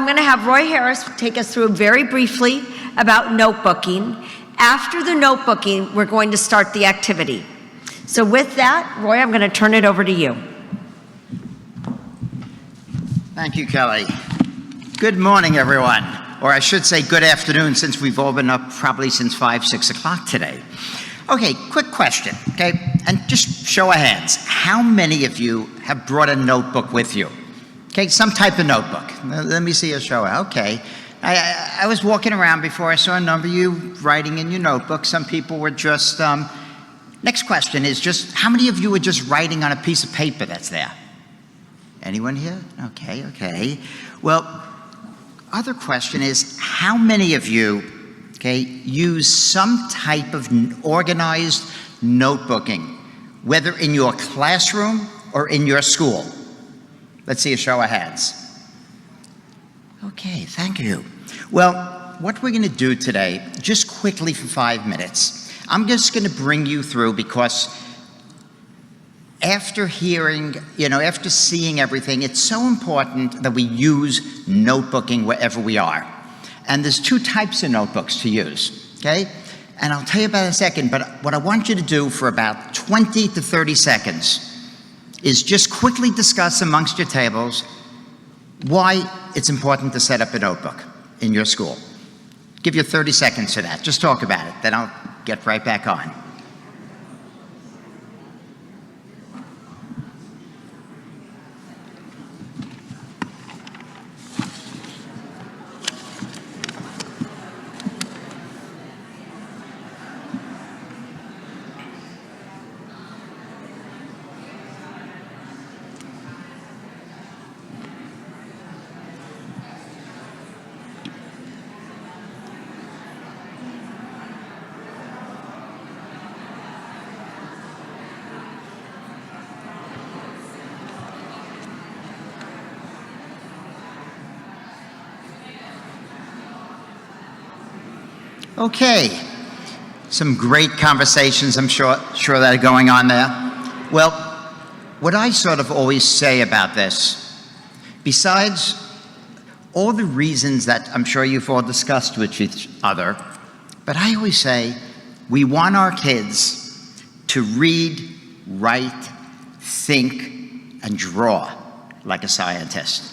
I'm going to have Roy Harris take us through very briefly about notebooking. After the notebooking, we're going to start the activity. So with that, Roy, I'm going to turn it over to you. Thank you, Kelly. Good morning, everyone. Or I should say good afternoon, since we've all been up probably since 5, 6 o'clock today. Okay, quick question, okay? And just show of hands. How many of you have brought a notebook with you? Okay, some type of notebook. Let me see a show. Okay. I was walking around before. I saw a number of you writing in your notebook. Some people were just, next question is just, how many of you are just writing on a piece of paper that's there? Anyone here? Okay, okay. Well, other question is, how many of you, okay, use some type of organized notebooking, whether in your classroom or in your school? Let's see a show of hands. Okay, thank you. Well, what we're going to do today, just quickly for 5 minutes, I'm just going to bring you through, because after hearing, after seeing everything, it's so important that we use notebooking wherever we are. And there's 2 types of notebooks to use, okay? And I'll tell you about it in a second, but what I want you to do for about 20 to 30 seconds is just quickly discuss amongst your tables why it's important to set up a notebook in your school. Give you 30 seconds for that. Just talk about it, then I'll get right back on. Okay, some great conversations, I'm sure that are going on there. Well, what I sort of always say about this, besides all the reasons that I'm sure you've all discussed with each other, but I always say we want our kids to read, write, think, and draw like a scientist.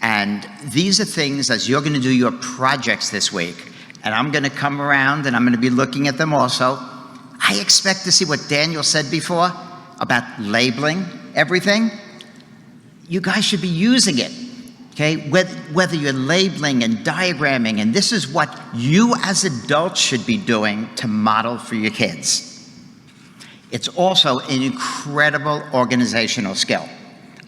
And these are things, as you're going to do your projects this week, and I'm going to come around and I'm going to be looking at them also. I expect to see what Daniel said before about labeling everything. You guys should be using it, okay? Whether you're labeling and diagramming, and this is what you as adults should be doing to model for your kids. It's also an incredible organizational skill.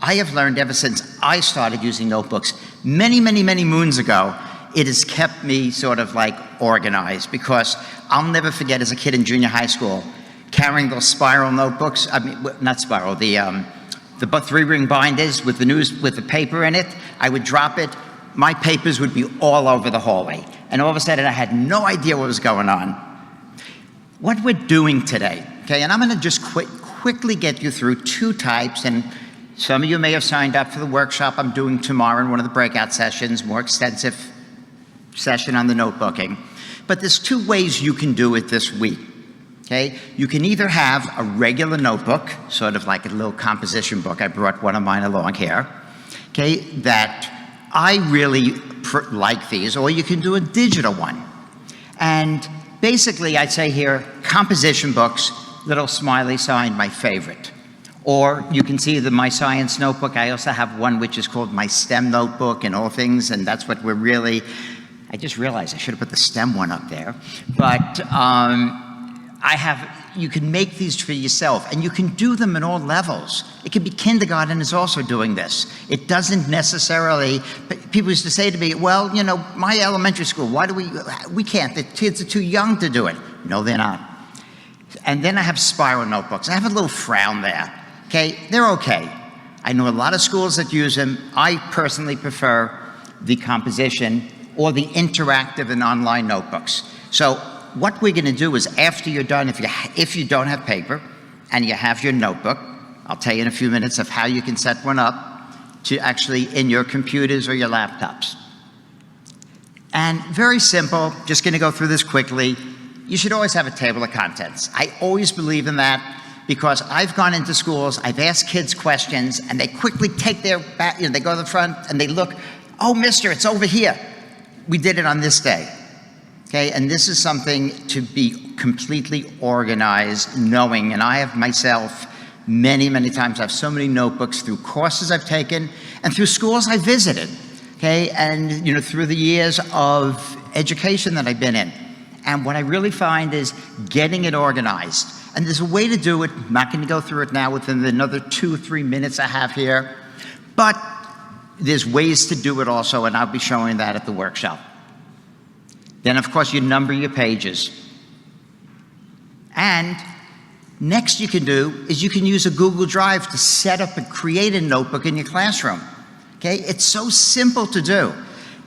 I have learned ever since I started using notebooks many, many, many moons ago, it has kept me sort of like organized, because I'll never forget as a kid in junior high school, carrying those spiral notebooks, not spiral, the 3-ring binders with the paper in it. I would drop it, my papers would be all over the hallway. And all of a sudden I had no idea what was going on. What we're doing today, okay, and I'm gonna just quickly get you through 2 types, and some of you may have signed up for the workshop I'm doing tomorrow in one of the breakout sessions, more extensive session on the notebooking. But there's 2 ways you can do it this week, okay? You can either have a regular notebook, sort of like a little composition book. I brought one of mine along here, okay, that I really like these, or you can do a digital one. And basically, I'd say here, composition books, little smiley sign, my favorite. Or you can see the My Science notebook. I also have one which is called My STEM notebook and all things, and that's what we're really, I just realized I should have put the STEM one up there. But you can make these for yourself, and you can do them at all levels. It can be kindergarten is also doing this. It doesn't necessarily, people used to say to me, well, my elementary school, why do we can't, the kids are too young to do it. No, they're not. And then I have spiral notebooks. I have a little frown there, okay? They're okay. I know a lot of schools that use them. I personally prefer the composition or the interactive and online notebooks. So what we're gonna do is after you're done, if you don't have paper and you have your notebook, I'll tell you in a few minutes of how you can set one up. to actually in your computers or your laptops. And very simple, just going to go through this quickly. You should always have a table of contents. I always believe in that because I've gone into schools, I've asked kids questions, and they quickly take their back, they go to the front and they look, oh, mister, it's over here. We did it on this day. Okay, and this is something to be completely organized, knowing, and I have myself many, many times, I have so many notebooks through courses I've taken and through schools I visited, okay, and through the years of education that I've been in. And what I really find is getting it organized. And there's a way to do it. I'm not going to go through it now within another 2 or 3 minutes I have here, but there's ways to do it also, and I'll be showing that at the workshop. Then, of course, you number your pages. And next you can do is you can use a Google Drive to set up and create a notebook in your classroom. Okay, it's so simple to do.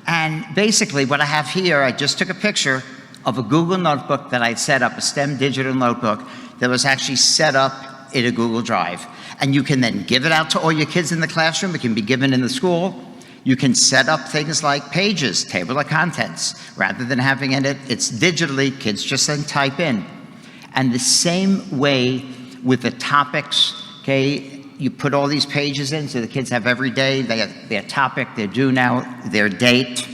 And basically what I have here, I just took a picture of a Google notebook that I set up, a STEM digital notebook that was actually set up in a Google Drive. And you can then give it out to all your kids in the classroom. It can be given in the school. You can set up things like pages, table of contents. Rather than having it's digitally, kids just then type in. And the same way with the topics, okay, you put all these pages in so the kids have every day, they have their topic, their due now, their date.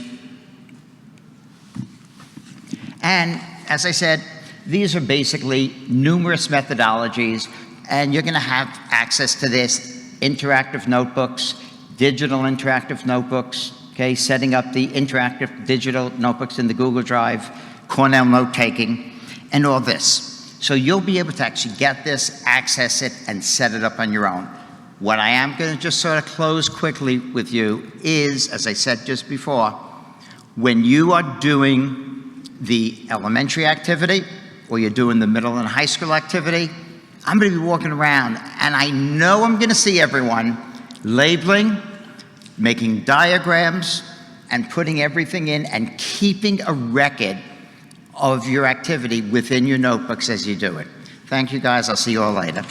And as I said, these are basically numerous methodologies, and you're going to have access to this, interactive notebooks, digital interactive notebooks, okay, setting up the interactive digital notebooks in the Google Drive, Cornell note-taking, and all this. So you'll be able to actually get this, access it, and set it up on your own. What I am going to just sort of close quickly with you is, as I said just before, when you are doing the elementary activity, or you're doing the middle and high school activity, I'm going to be walking around, and I know I'm going to see everyone labeling, making diagrams, and putting everything in and keeping a record of your activity within your notebooks as you do it. Thank you, guys. I'll see you all later.